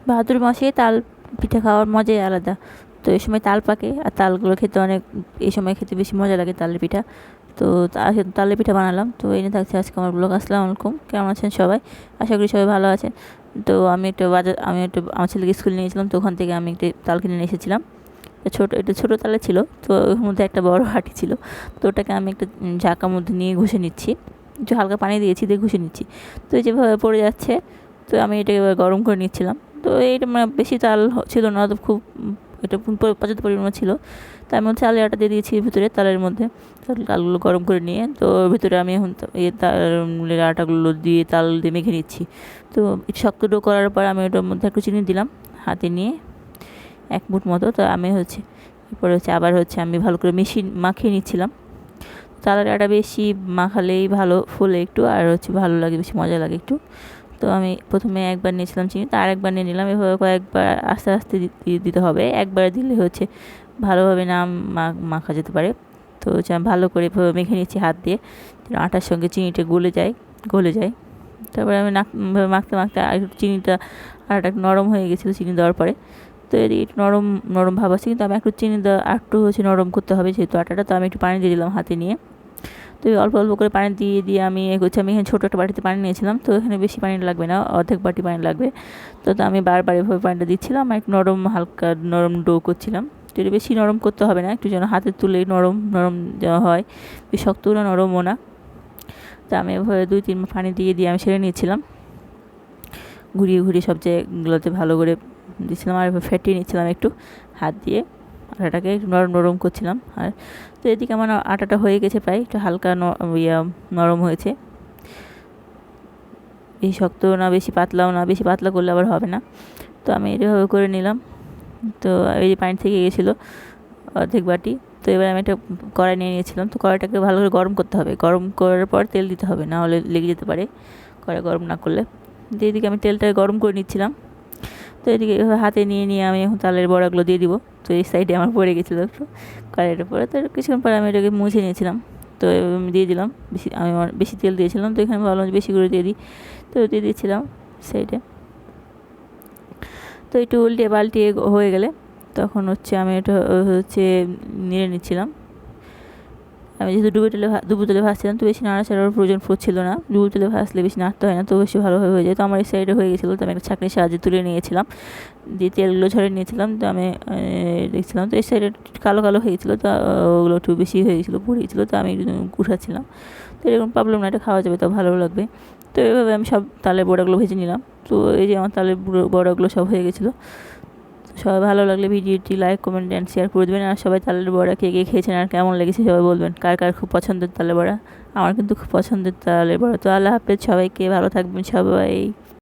ভাদ্র মাসে তাল পিঠা খাওয়ার মজাই আলাদা। তো এই সময় তাল পাকে, আর তালগুলো খেতে অনেক, এই সময় খেতে বেশি মজা লাগে তালের পিঠা। তো তালের পিঠা বানালাম। তো এই নিয়ে থাকছে আজকে আমার ব্লগ। আসসালামু আলাইকুম, কেমন আছেন সবাই? আশা করি সবাই ভালো আছেন। তো আমি একটু আমার ছেলেকে স্কুল নিয়েছিলাম, তো ওখান থেকে আমি একটু তাল কিনে নিয়ে এসেছিলাম। একটু ছোটো তালে ছিল, তো ওর মধ্যে একটা বড় হাঁটি ছিল। তো ওটাকে আমি একটা ঝাঁকার মধ্যে নিয়ে ঘষে নিচ্ছি, একটু হালকা পানি দিয়েছি, দিয়ে ঘষে নিচ্ছি। তো যেভাবে পড়ে যাচ্ছে, তো আমি এটাকে এবার গরম করে নিচ্ছিলাম। তো এইটা মানে বেশি তাল ছিল না, তো খুব এটা পর্যাপ্ত পরিমাণে ছিল। তার মধ্যে চালের আটা দিয়ে দিয়েছি ভিতরে তালের মধ্যে। তালগুলো গরম করে নিয়ে, তো ওর ভিতরে আমি এখন এই তালের আটাগুলো দিয়ে তাল দিয়ে মেখে নিচ্ছি। তো শক্ত ডো করার পর আমি ওটার মধ্যে একটু চিনি দিলাম হাতে নিয়ে, 1 মুঠ মতো। তো আমি এরপরে আবার আমি ভালো করে মাখিয়ে নিচ্ছিলাম। তালের আটা বেশি মাখালেই ভালো ফোলে একটু, আর ভালো লাগে, বেশি মজা লাগে একটু। তো আমি প্রথমে একবার নিয়েছিলাম চিনি, তো আরেকবার নিয়ে নিলাম। এভাবে কয়েকবার আস্তে আস্তে দিতে হবে, একবার দিলে ভালোভাবে না মাখা যেতে পারে। তো আমি ভালো করে মেখে নিচ্ছি হাত দিয়ে, আটার সঙ্গে চিনিটা গলে যায়। তারপরে আমি মাখতে মাখতে একটু চিনিটা, আটাটা নরম হয়ে গেছিলো চিনি দেওয়ার পরে। তো এদিকে একটু নরম নরম ভাব আছে, কিন্তু আমি একটু চিনি দেওয়া একটু নরম করতে হবে যেহেতু আটাটা। তো আমি একটু পানি দিয়ে দিলাম হাতে নিয়ে। তো অল্প অল্প করে পানি দিয়ে আমি আমি এখানে ছোটো একটা বাটিতে পানি নিয়েছিলাম, তো এখানে বেশি পানি লাগবে না, অর্ধেক বাটি পানি লাগবে। তো আমি বারবার এভাবে পানিটা দিচ্ছিলাম, আর একটু হালকা নরম ডো করছিলাম। তো এটা বেশি নরম করতে হবে না, একটু যেন হাতে তুলে নরম নরম দেওয়া হয়, বেশি শক্তও না নরমও না। তো আমি এভাবে 2-3 পানি দিয়ে আমি সেরে নিয়েছিলাম, ঘুরিয়ে সব জায়গাগুলোতে ভালো করে দিচ্ছিলাম, আর ফেটিয়ে নিচ্ছিলাম একটু হাত দিয়ে। আটাটাকে একটু নরম নরম করছিলাম। আর তো এদিকে আমার আটাটা হয়ে গেছে, প্রায় একটু হালকা নরম হয়েছে, বেশি শক্ত না বেশি পাতলাও না, বেশি পাতলা করলে আবার হবে না। তো আমি এভাবে করে নিলাম। তো এই যে পানি থেকে গেছিলো অর্ধেক বাটি। তো এবার আমি একটা কড়াই নিয়ে নিয়েছিলাম। তো কড়াইটাকে ভালো করে গরম করতে হবে, গরম করার পর তেল দিতে হবে, না হলে লেগে যেতে পারে কড়াই গরম না করলে। তো এদিকে আমি তেলটা গরম করে নিচ্ছিলাম। তো এদিকে এভাবে হাতে নিয়ে আমি এখন তালের বড়াগুলো দিয়ে দিব। তো এই সাইডে আমার পড়ে গেছিলো একটু কড়াইটার পরে। তো কিছুক্ষণ পরে আমি এটাকে মুছে নিয়েছিলাম। তো আমি দিয়ে দিলাম, আমি বেশি তেল দিয়েছিলাম, তো এখানে ভাবলাম বেশি করে দিয়ে দিই। তো দিয়ে দিয়েছিলাম সাইডে। তো একটু উল্টে পাল্টিয়ে হয়ে গেলে তখন আমি এটা নেড়ে নিচ্ছিলাম। আমি যেহেতু ডুবো তেলে ভাজছিলাম, তো বেশি নাড়াচাড়ার প্রয়োজন পড়ছিল না। ডুবো তেলে ভাজলে বেশি নাড়তে হয় না, তো বেশি ভালোভাবে হয়ে যায়। তো আমার এই সাইডে হয়ে গেছিলো, তো আমি একটা ছাঁকনির সাহায্যে তুলে নিয়েছিলাম, দিয়ে তেলগুলো ঝরে নিয়েছিলাম। তো আমি দেখছিলাম, তো এই সাইডে কালো কালো হয়ে গেছিলো, তো ওগুলো একটু বেশি হয়ে গেছিলো, পুড়ে গেছিলো। তো আমি উঠাচ্ছিলাম। তো এরকম প্রবলেম না, এটা খাওয়া যাবে, তো ভালো লাগবে। তো এইভাবে আমি সব তালের বড়াগুলো ভেজে নিলাম। তো এই যে আমার তালের বড়াগুলো সব হয়ে গেছিলো। সবাই ভালো লাগলে ভিডিওটি লাইক, কমেন্ট অ্যান্ড শেয়ার করে দেবেন। আর সবাই তালের বড়া কে খেয়েছেন আর কেমন লেগেছে সবাই বলবেন, কার কার খুব পছন্দের তালের বড়া। আমার কিন্তু খুব পছন্দের তালের বড়া। তো আল্লাহ হাফেজ সবাইকে, ভালো থাকবেন সবাই।